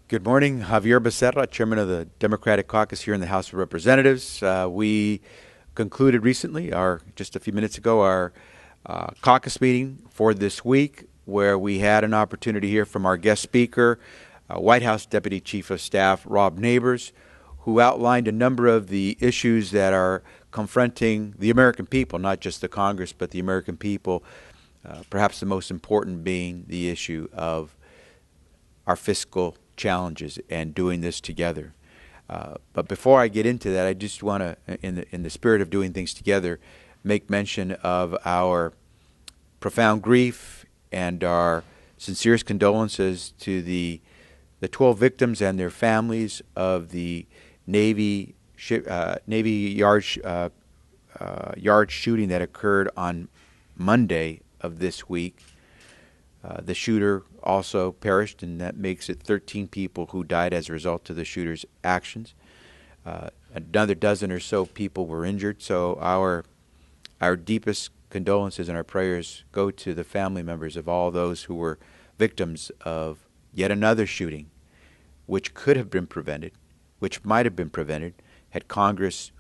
Good morning. Javier Becerra, Chairman of the Democratic Caucus here in the House of Representatives. We concluded recently, just a few minutes ago, our caucus meeting for this week, where we had an opportunity to hear from our guest speaker, White House Deputy Chief of Staff Rob Neighbors, who outlined a number of the issues that are confronting the American people, not just the Congress, but the American people, perhaps the most important being the issue of our fiscal challenges and doing this together. But before I get into that, I just want to, in the spirit of doing things together, make mention of our profound grief and our sincerest condolences to the 12 victims and their families of the Navy yard shooting that occurred on Monday of this week. The shooter also perished, and that makes it 13 people who died as a result of the shooter's actions. Another dozen or so people were injured, so our deepest condolences and our prayers go to the family members of all those who were victims of yet another shooting, which could have been prevented, which might have been prevented had Congress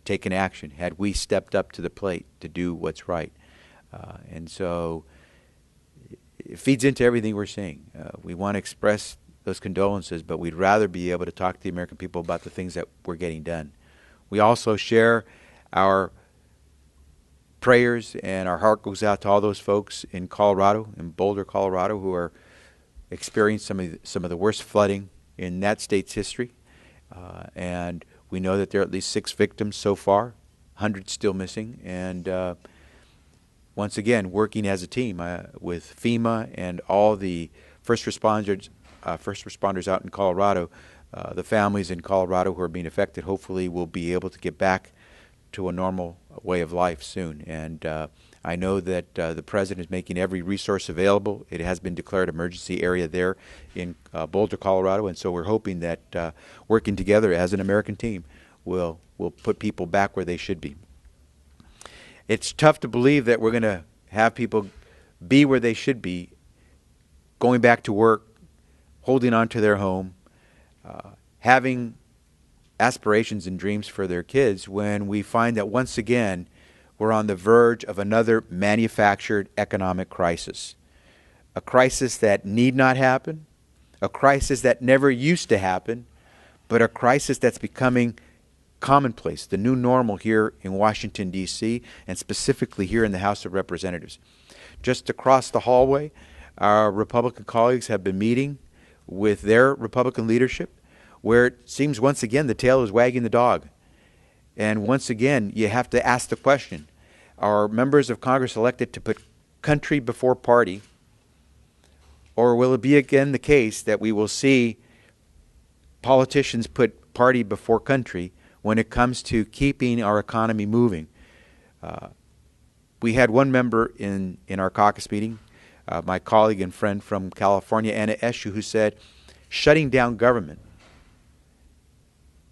taken action, had we stepped up to the plate to do what's right. And so it feeds into everything we're saying. We want to express those condolences, but we'd rather be able to talk to the American people about the things that we're getting done. We also share our prayers, and our heart goes out to all those folks in Colorado, in Boulder, Colorado, who are experiencing some of the worst flooding in that state's history. And we know that there are at least 6 victims so far, hundreds still missing, and once again, working as a team with FEMA and all the first responders out in Colorado, the families in Colorado who are being affected hopefully will be able to get back to a normal way of life soon. And I know that the President is making every resource available. It has been declared emergency area there in Boulder, Colorado, and so we're hoping that working together as an American team will put people back where they should be. It's tough to believe that we're going to have people be where they should be, going back to work, holding on to their home, having aspirations and dreams for their kids, when we find that once again we're on the verge of another manufactured economic crisis. A crisis that need not happen, a crisis that never used to happen, but a crisis that's becoming commonplace, the new normal here in Washington, D.C., and specifically here in the House of Representatives. Just across the hallway, our Republican colleagues have been meeting with their Republican leadership, where it seems once again the tail is wagging the dog. And once again, you have to ask the question, are members of Congress elected to put country before party, or will it be again the case that we will see politicians put party before country when it comes to keeping our economy moving? We had one member in our caucus meeting, my colleague and friend from California, Anna Eshoo, who said, shutting down government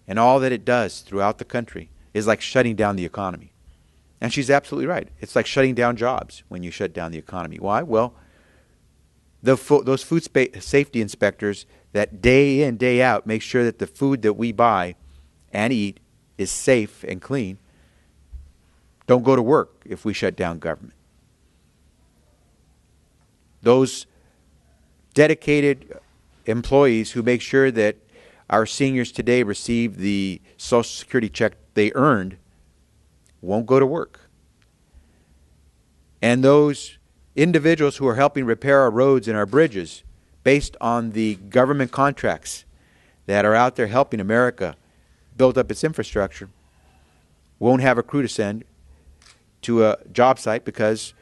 and all that it does throughout the country is like shutting down the economy. And she's absolutely right. It's like shutting down jobs when you shut down the economy. Why? Well, those food safety inspectors that day in, day out make sure that the food that we buy and eat is safe and clean, don't go to work if we shut down government. Those dedicated employees who make sure that our seniors today receive the Social Security check they earned won't go to work. And those individuals who are helping repair our roads and our bridges based on the government contracts that are out there helping America build up its infrastructure won't have a crew to send to a job site because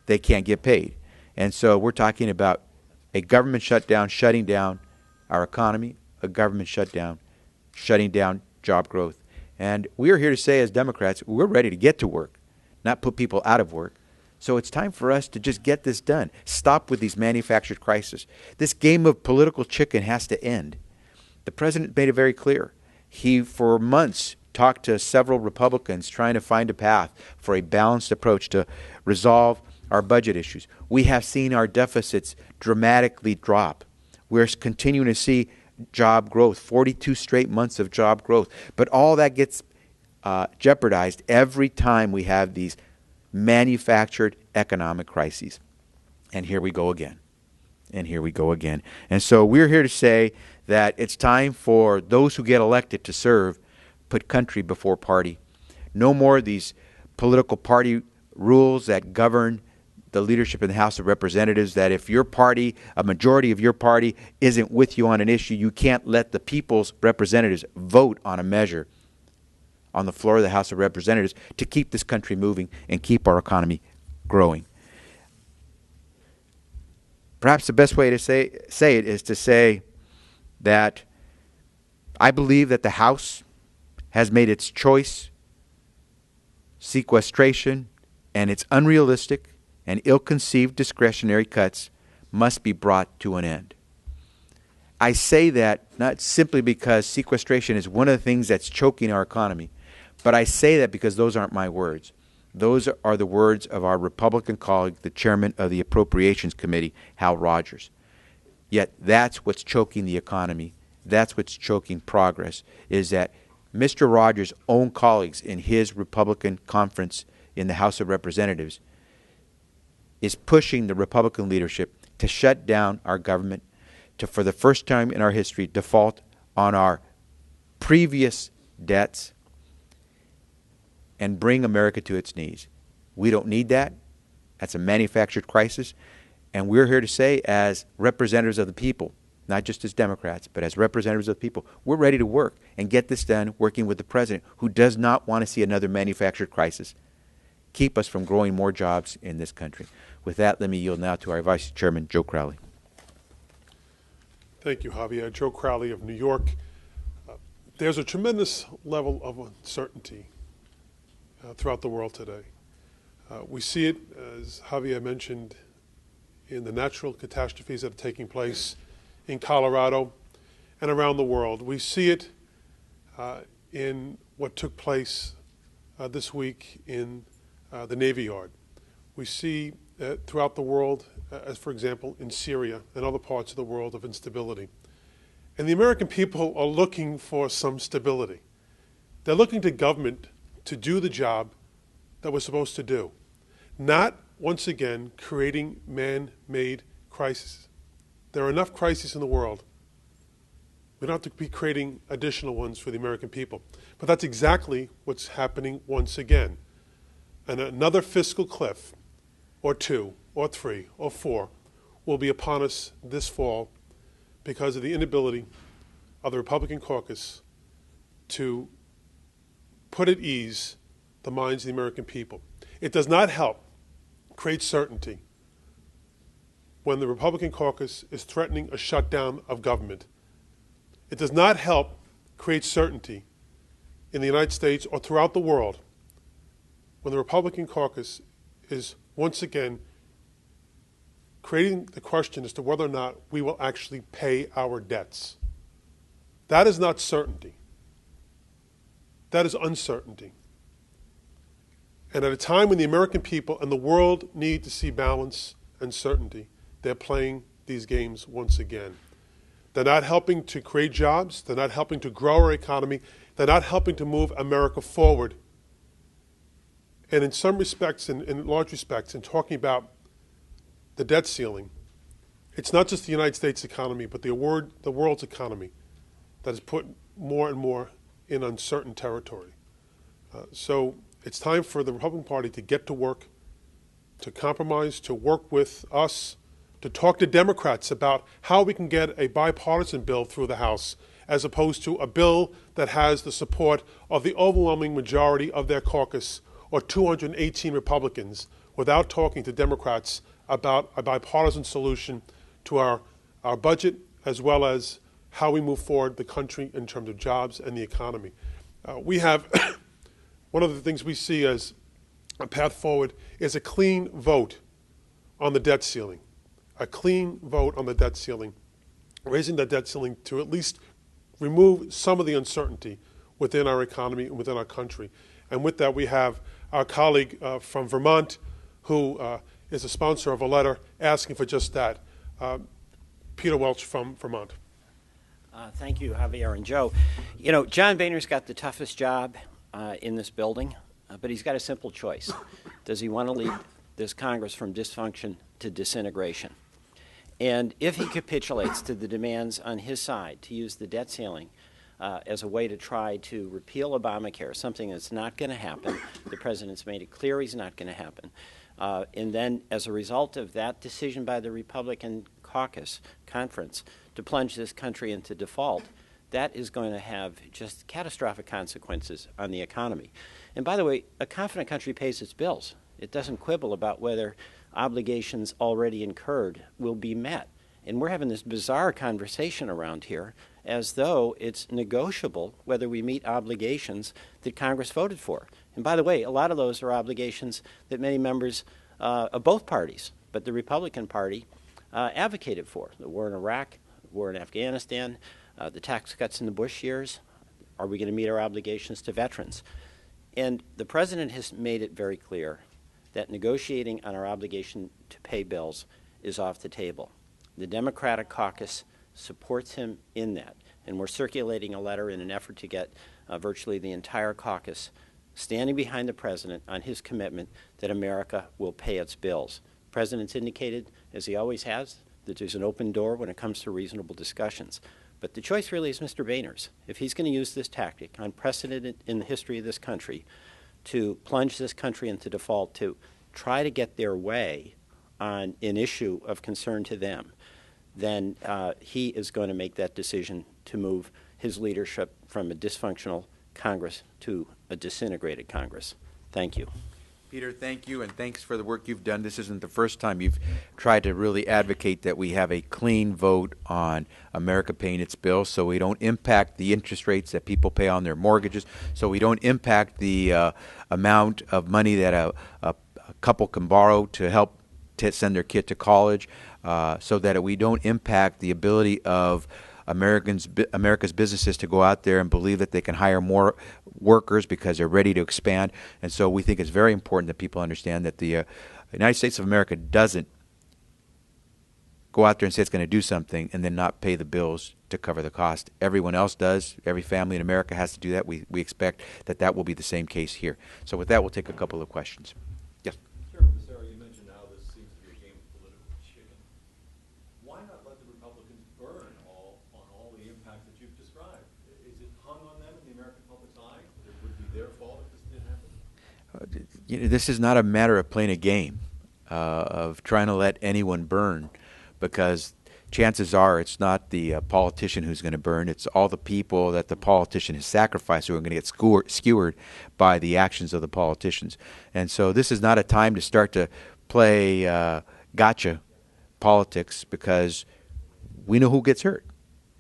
they can't get paid. And so we're talking about a government shutdown, shutting down our economy, a government shutdown, shutting down job growth. And we're here to say as Democrats, we're ready to get to work, not put people out of work. So it's time for us to just get this done. Stop with these manufactured crises. This game of political chicken has to end. The President made it very clear. He, for months, talked to several Republicans trying to find a path for a balanced approach to resolve our budget issues. We have seen our deficits dramatically drop. We're continuing to see job growth, 42 straight months of job growth. But all that gets jeopardized every time we have these manufactured economic crises. And here we go again. And here we go again. And so we're here to say that it's time for those who get elected to serve, put country before party. No more of these political party rules that govern the leadership in the House of Representatives, that if your party, a majority of your party, isn't with you on an issue, you can't let the people's representatives vote on a measure on the floor of the House of Representatives to keep this country moving and keep our economy growing. Perhaps the best way to say it is to say that I believe that the House has made its choice. Sequestration and its unrealistic and ill-conceived discretionary cuts must be brought to an end. I say that not simply because sequestration is one of the things that's choking our economy, but I say that because those aren't my words. Those are the words of our Republican colleague, the chairman of the Appropriations Committee, Hal Rogers. Yet that's what's choking the economy. That's what's choking progress, is that Mr. Rogers' own colleagues in his Republican conference in the House of Representatives is pushing the Republican leadership to shut down our government, to, for the first time in our history, default on our previous debts, and bring America to its knees. We don't need that. That's a manufactured crisis. And we're here to say, as representatives of the people, not just as Democrats, but as representatives of the people, we're ready to work and get this done, working with the president, who does not want to see another manufactured crisis keep us from growing more jobs in this country. With that, let me yield now to our Vice Chairman, Joe Crowley. Thank you, Javier. Joe Crowley of New York. There's a tremendous level of uncertainty throughout the world today. We see it, as Javier mentioned, in the natural catastrophes that are taking place in Colorado and around the world. We see it in what took place this week in the Navy Yard. We see throughout the world, as for example in Syria and other parts of the world, of instability. And the American people are looking for some stability. They're looking to government to do the job that we're supposed to do, not, once again, creating man-made crises. There are enough crises in the world. We don't have to be creating additional ones for the American people. But that's exactly what's happening once again. And another fiscal cliff, or 2, or 3, or 4, will be upon us this fall because of the inability of the Republican caucus to put at ease the minds of the American people. It does not help create certainty when the Republican caucus is threatening a shutdown of government. It does not help create certainty in the United States or throughout the world when the Republican caucus is once again creating the question as to whether or not we will actually pay our debts. That is not certainty. That is uncertainty. And at a time when the American people and the world need to see balance and certainty, they're playing these games once again. They're not helping to create jobs. They're not helping to grow our economy. They're not helping to move America forward. And in some respects, in large respects, in talking about the debt ceiling, it's not just the United States economy, but the world's economy that is put more and more in uncertain territory. So it's time for the Republican Party to get to work, to compromise, to work with us, to talk to Democrats about how we can get a bipartisan bill through the House, as opposed to a bill that has the support of the overwhelming majority of their caucus, or 218 Republicans, without talking to Democrats about a bipartisan solution to our budget, as well as how we move forward the country in terms of jobs and the economy. We have one of the things we see as a path forward is a clean vote on the debt ceiling. A clean vote on the debt ceiling, raising the debt ceiling to at least remove some of the uncertainty within our economy and within our country. And with that, we have our colleague from Vermont, who is a sponsor of a letter asking for just that. Peter Welch from Vermont. Thank you, Javier and Joe. You know, John Boehner's got the toughest job in this building, but he's got a simple choice. Does he want to lead this Congress from dysfunction to disintegration? And if he capitulates to the demands on his side to use the debt ceiling as a way to try to repeal Obamacare, something that's not going to happen, the president's made it clear he's not going to happen, and then as a result of that decision by the Republican caucus conference to plunge this country into default, that is going to have just catastrophic consequences on the economy. And by the way, a confident country pays its bills. It doesn't quibble about whether obligations already incurred will be met. And we're having this bizarre conversation around here as though it's negotiable whether we meet obligations that Congress voted for. And by the way, a lot of those are obligations that many members of both parties, but the Republican Party advocated for. The war in Iraq, the war in Afghanistan, the tax cuts in the Bush years. Are we going to meet our obligations to veterans? And the president has made it very clear that negotiating on our obligation to pay bills is off the table. The Democratic caucus supports him in that, and we're circulating a letter in an effort to get virtually the entire caucus standing behind the president on his commitment that America will pay its bills. The president's indicated, as he always has, that there's an open door when it comes to reasonable discussions. But the choice really is Mr. Boehner's. If he's going to use this tactic, unprecedented in the history of this country, to plunge this country into default, to try to get their way on an issue of concern to them, then he is going to make that decision to move his leadership from a dysfunctional Congress to a disintegrated Congress. Thank you. Peter, thank you, and thanks for the work you've done. This isn't the first time you've tried to really advocate that we have a clean vote on America paying its bills so we don't impact the interest rates that people pay on their mortgages, so we don't impact the amount of money that a couple can borrow to help send their kid to college, so that we don't impact the ability of America's businesses to go out there and believe that they can hire more workers because they're ready to expand. And so we think it's very important that people understand that the United States of America doesn't go out there and say it's going to do something and then not pay the bills to cover the cost. Everyone else does. Every family in America has to do that. We expect that that will be the same case here. So with that, we'll take a couple of questions. Yes. Sure, Mr. Sarah, you mentioned how this seems to be a game of political chicken. Why not let the Republicans burn on all the impact that you've described? Is it hung on them in the American public's eye? It would be their fault if this didn't happen? This is not a matter of playing a game, of trying to let anyone burn, because chances are it's not the politician who's going to burn. It's all the people that the politician has sacrificed who are going to get skewered by the actions of the politicians. And so this is not a time to start to play gotcha politics, because we know who gets hurt.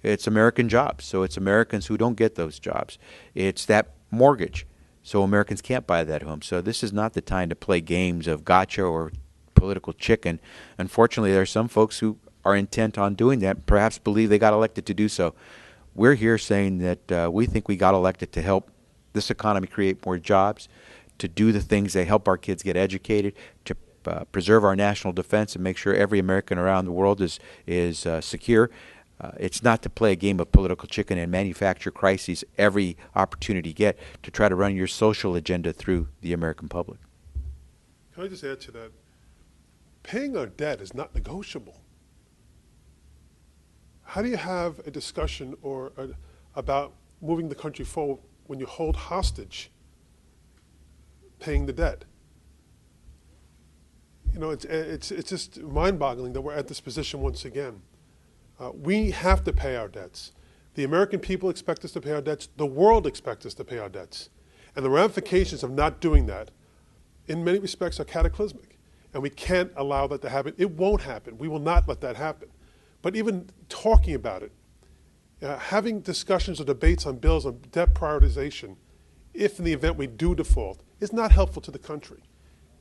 It's American jobs, so it's Americans who don't get those jobs. It's that mortgage, so Americans can't buy that home. So this is not the time to play games of gotcha or political chicken. Unfortunately, there are some folks who are intent on doing that, perhaps believe they got elected to do so. We're here saying that we think we got elected to help this economy create more jobs, to do the things that help our kids get educated, to preserve our national defense and make sure every American around the world is secure. It's not to play a game of political chicken and manufacture crises every opportunity you get to try to run your social agenda through the American public. Can I just add to that? Paying our debt is not negotiable. How do you have a discussion about moving the country forward when you hold hostage paying the debt? You know, it's just mind-boggling that we're at this position once again. We have to pay our debts. The American people expect us to pay our debts. The world expects us to pay our debts. And the ramifications of not doing that, in many respects, are cataclysmic. And we can't allow that to happen. It won't happen. We will not let that happen. But even talking about it, having discussions or debates on bills on debt prioritization, if in the event we do default, is not helpful to the country.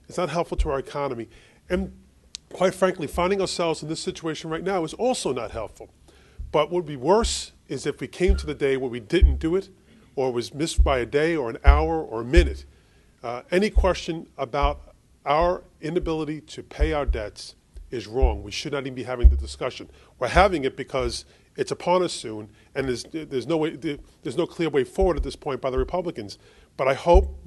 It's not helpful to our economy. And quite frankly, finding ourselves in this situation right now is also not helpful. But what would be worse is if we came to the day where we didn't do it, or was missed by a day or an hour or a minute. Any question about our inability to pay our debts is wrong. We should not even be having the discussion. We're having it because it's upon us soon, and there's no clear way forward at this point by the Republicans. But I hope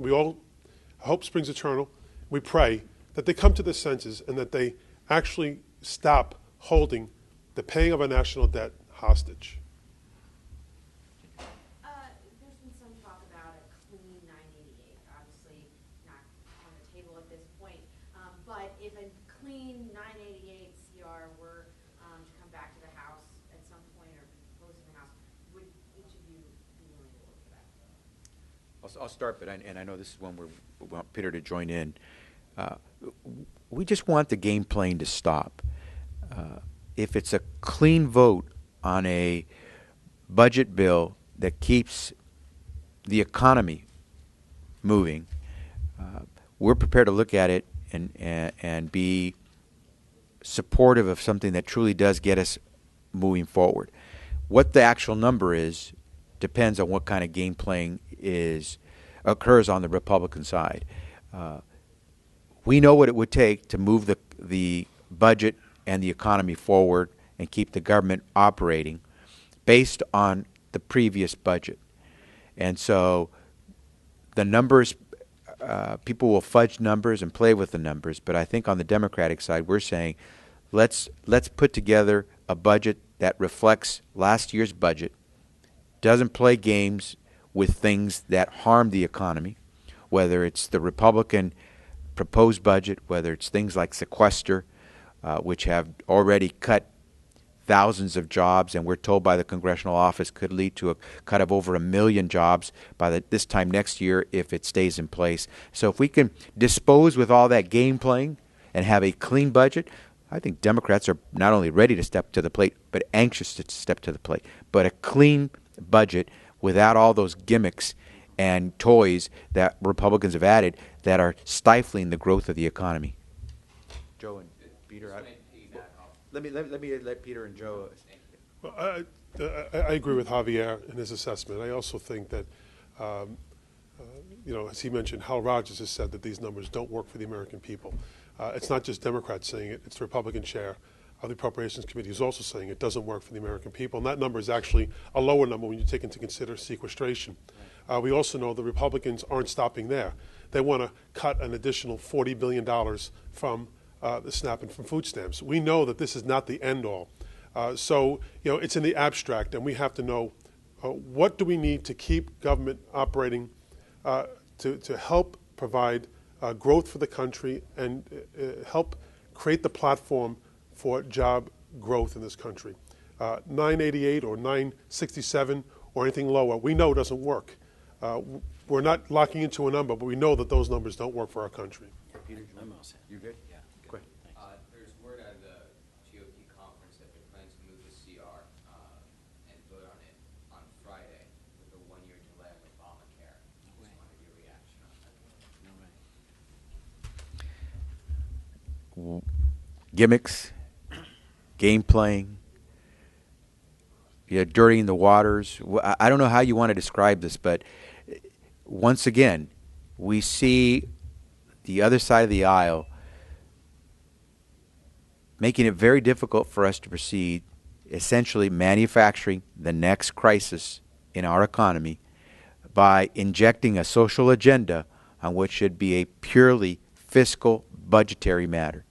hope springs eternal. We pray that they come to their senses and that they actually stop holding the paying of our national debt hostage. There's been some talk about a clean 988. Obviously, not on the table at this point. But if a clean 988 CR were to come back to the House at some point or be proposed in the House, would each of you be willing to look for that? I'll start, but I know this is one we want Peter to join in. We just want the game playing to stop. If it's a clean vote on a budget bill that keeps the economy moving, we're prepared to look at it and be supportive of something that truly does get us moving forward. What the actual number is depends on what kind of game playing occurs on the Republican side. We know what it would take to move the budget and the economy forward and keep the government operating based on the previous budget. And so the numbers, people will fudge numbers and play with the numbers, but I think on the Democratic side we're saying let's put together a budget that reflects last year's budget, doesn't play games with things that harm the economy, whether it's the Republican proposed budget, whether it's things like sequester, which have already cut thousands of jobs, and we're told by the congressional office could lead to a cut of over 1 million jobs by this time next year if it stays in place. So if we can dispose with all that game playing and have a clean budget, I think Democrats are not only ready to step to the plate, but anxious to step to the plate. But a clean budget without all those gimmicks and toys that Republicans have added that are stifling the growth of the economy. Joe and Peter, let me let Peter and Joe. Well, I agree with Javier in his assessment. I also think that, as he mentioned, Hal Rogers has said that these numbers don't work for the American people. It's not just Democrats saying it; it's the Republican chair of the Appropriations Committee who's also saying it doesn't work for the American people. And that number is actually a lower number when you take into consider sequestration. We also know the Republicans aren't stopping there. They want to cut an additional $40 billion from the SNAP and from food stamps. We know that this is not the end all. So it's in the abstract, and we have to know what do we need to keep government operating to help provide growth for the country and help create the platform for job growth in this country. 988 or 967 or anything lower, we know doesn't work. We're not locking into a number, but we know that those numbers don't work for our country. Peter, you good? Yeah. Go ahead. There's word out of the GOP conference that they're planning to move the CR and vote on it on Friday with a one-year delay on Obamacare. Just wanted your reaction on that. Gimmicks, game playing, dirtying the waters. I don't know how you want to describe this, but once again, we see the other side of the aisle making it very difficult for us to proceed, essentially manufacturing the next crisis in our economy by injecting a social agenda on what should be a purely fiscal budgetary matter.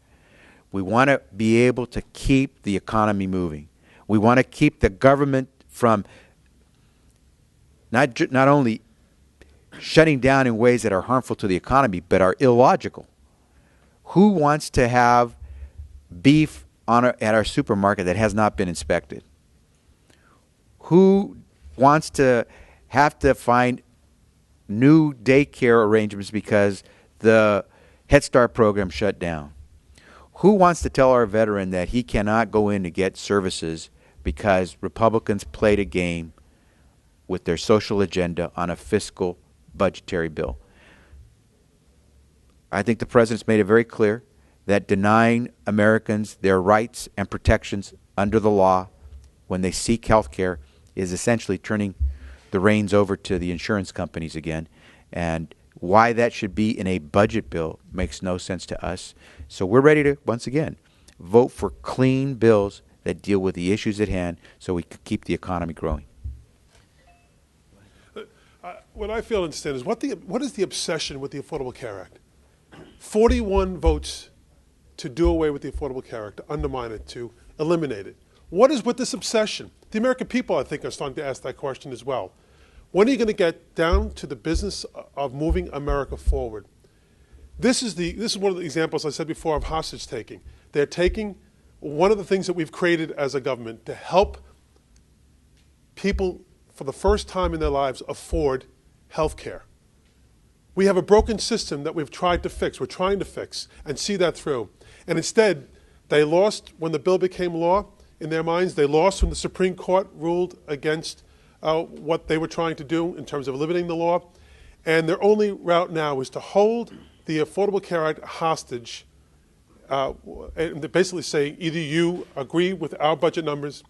We want to be able to keep the economy moving. We want to keep the government from not only shutting down in ways that are harmful to the economy, but are illogical. Who wants to have beef at our supermarket that has not been inspected? Who wants to have to find new daycare arrangements because the Head Start program shut down? Who wants to tell our veteran that he cannot go in to get services because Republicans played a game with their social agenda on a fiscal budgetary bill? I think the president's made it very clear that denying Americans their rights and protections under the law when they seek health care is essentially turning the reins over to the insurance companies again. And why that should be in a budget bill makes no sense to us. So we're ready to, once again, vote for clean bills that deal with the issues at hand so we can keep the economy growing. What I fail to understand is what is the obsession with the Affordable Care Act? 41 votes to do away with the Affordable Care Act, to undermine it, to eliminate it. What is with this obsession? The American people, I think, are starting to ask that question as well. When are you going to get down to the business of moving America forward? This is one of the examples I said before of hostage taking. They're taking one of the things that we've created as a government to help people for the first time in their lives afford health care. We have a broken system that we've tried to fix, we're trying to fix, and see that through. And instead, they lost when the bill became law. In their minds, they lost when the Supreme Court ruled against what they were trying to do in terms of limiting the law. And their only route now is to hold the Affordable Care Act hostage, and they're basically saying either you agree with our budget numbers,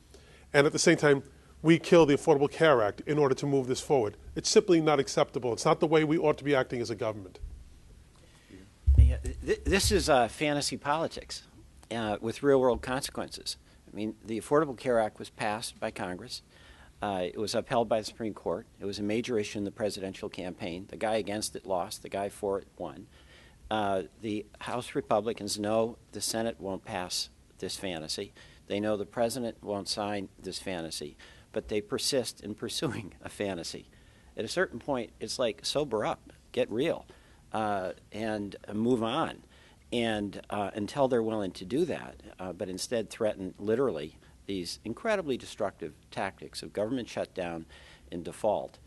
and at the same time, we kill the Affordable Care Act in order to move this forward. It's simply not acceptable. It's not the way we ought to be acting as a government. Yeah, this is fantasy politics with real-world consequences. I mean, the Affordable Care Act was passed by Congress. It was upheld by the Supreme Court. It was a major issue in the presidential campaign. The guy against it lost. The guy for it won. The House Republicans know the Senate won't pass this fantasy. They know the president won't sign this fantasy, but they persist in pursuing a fantasy. At a certain point, it's like, sober up, get real, and move on. And until they're willing to do that, but instead threaten literally these incredibly destructive tactics of government shutdown and default,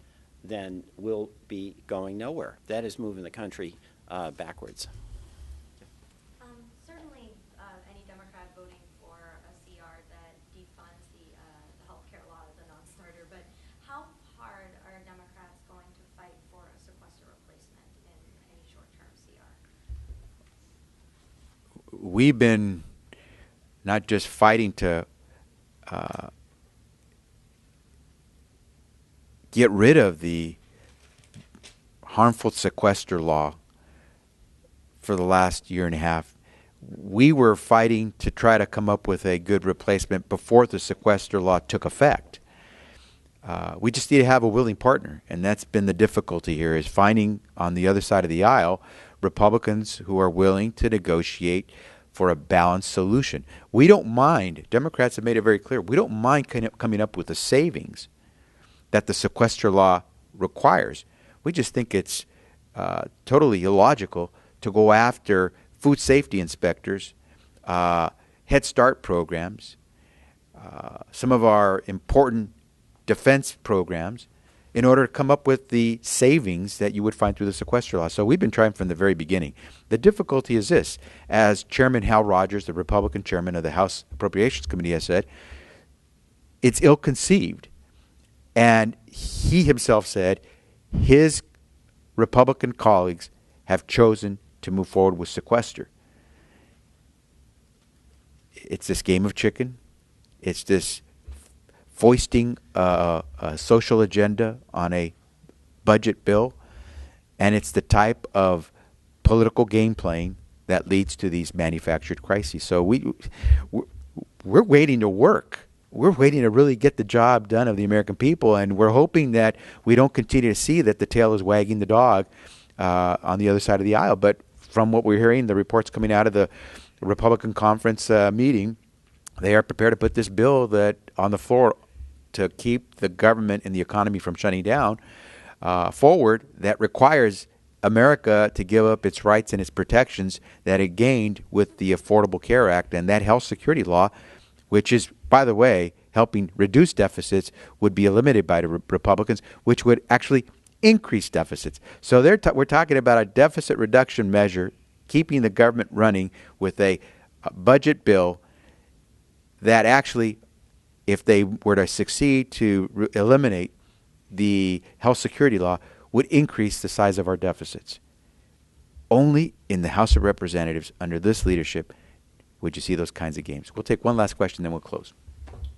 then we'll be going nowhere. That is moving the country backwards. Certainly, any Democrat voting for a CR that defunds the health care law is a non-starter, but how hard are Democrats going to fight for a sequester replacement in any short-term CR? We've been not just fighting to get rid of the harmful sequester law for the last year and a half. We were fighting to try to come up with a good replacement before the sequester law took effect. We just need to have a willing partner, and that's been the difficulty here, is finding on the other side of the aisle Republicans who are willing to negotiate for a balanced solution. We don't mind, Democrats have made it very clear, we don't mind coming up with the savings that the sequester law requires. We just think it's totally illogical to go after food safety inspectors, Head Start programs, some of our important defense programs, in order to come up with the savings that you would find through the sequester law. So we've been trying from the very beginning. The difficulty is this: as Chairman Hal Rogers, the Republican chairman of the House Appropriations Committee, has said, it's ill-conceived. And he himself said his Republican colleagues have chosen to move forward with sequester. It's this game of chicken. It's this foisting a social agenda on a budget bill, and it's the type of political game playing that leads to these manufactured crises. So we're waiting to work. We're waiting to really get the job done of the American people, and we're hoping that we don't continue to see that the tail is wagging the dog on the other side of the aisle. But from what we're hearing, the reports coming out of the Republican conference meeting, they are prepared to put this bill that on the floor to keep the government and the economy from shutting down forward, that requires America to give up its rights and its protections that it gained with the Affordable Care Act and that health security law, which is, by the way, helping reduce deficits, would be eliminated by the Republicans, which would actually increase deficits. So we're talking about a deficit reduction measure, keeping the government running with a budget bill that actually, if they were to succeed to eliminate the health security law, would increase the size of our deficits. Only in the House of Representatives under this leadership would you see those kinds of games. We'll take one last question, then we'll close.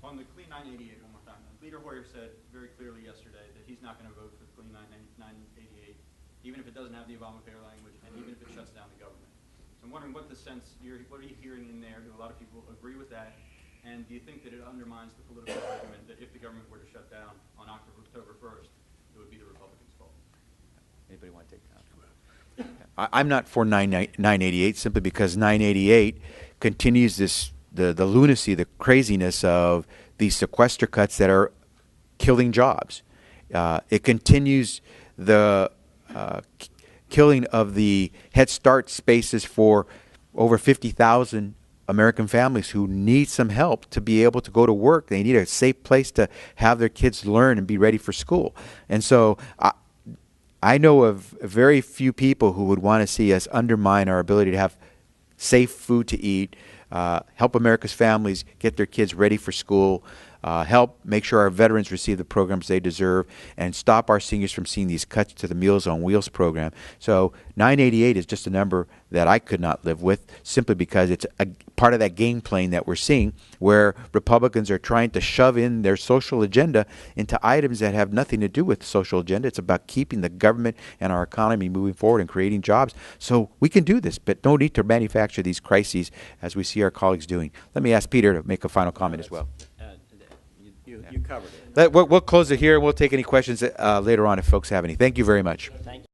On the Clean 988, one more time. Leader Hoyer said very clearly yesterday that he's not going to vote for the Clean 988, even if it doesn't have the Obamacare language and even if it shuts down the government. So I'm wondering what what are you hearing in there? Do a lot of people agree with that? And do you think that it undermines the political argument that if the government were to shut down on October 1st, it would be the Republicans' fault? Anybody want to take that? I'm not for 988 simply because 988 continues the lunacy, the craziness of these sequester cuts that are killing jobs. It continues the killing of the Head Start spaces for over 50,000 American families who need some help to be able to go to work. They need a safe place to have their kids learn and be ready for school. And so I know of very few people who would want to see us undermine our ability to have safe food to eat, help America's families get their kids ready for school, help make sure our veterans receive the programs they deserve, and stop our seniors from seeing these cuts to the Meals on Wheels program. So 988 is just a number that I could not live with simply because it's a part of that game playing that we're seeing where Republicans are trying to shove in their social agenda into items that have nothing to do with the social agenda. It's about keeping the government and our economy moving forward and creating jobs. So we can do this, but no need to manufacture these crises as we see our colleagues doing. Let me ask Peter to make a final comment as well. You covered it. We'll close it here, and we'll take any questions later on if folks have any. Thank you very much. Thank you.